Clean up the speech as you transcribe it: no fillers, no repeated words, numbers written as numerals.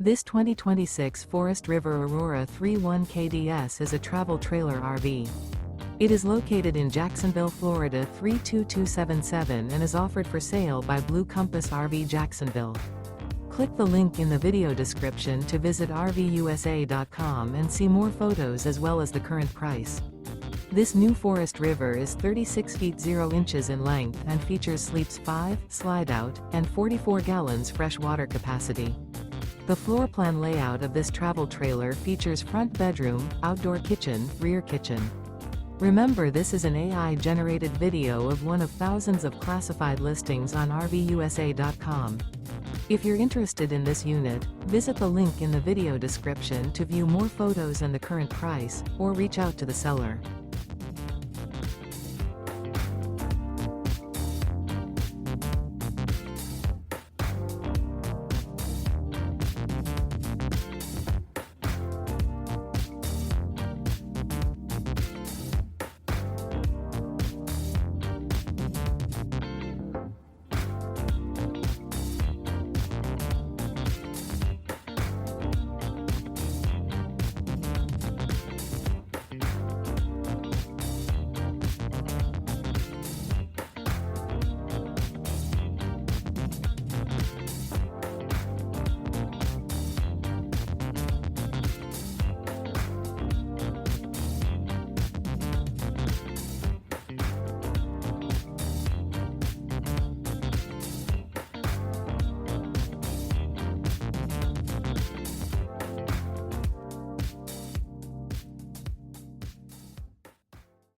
This 2026 Forest River Aurora 31 KDS is a travel trailer RV. It is located in Jacksonville, Florida 32277 and is offered for sale by Blue Compass RV Jacksonville. Click the link in the video description to visit RVUSA.com and see more photos as well as the current price. This new Forest River is 36 feet 0 inches in length and features sleeps 5, slide-out, and 44 gallons fresh water capacity. The floor plan layout of this travel trailer features front bedroom, outdoor kitchen, rear kitchen. Remember, this is an AI-generated video of one of thousands of classified listings on RVUSA.com. If you're interested in this unit, visit the link in the video description to view more photos and the current price, or reach out to the seller.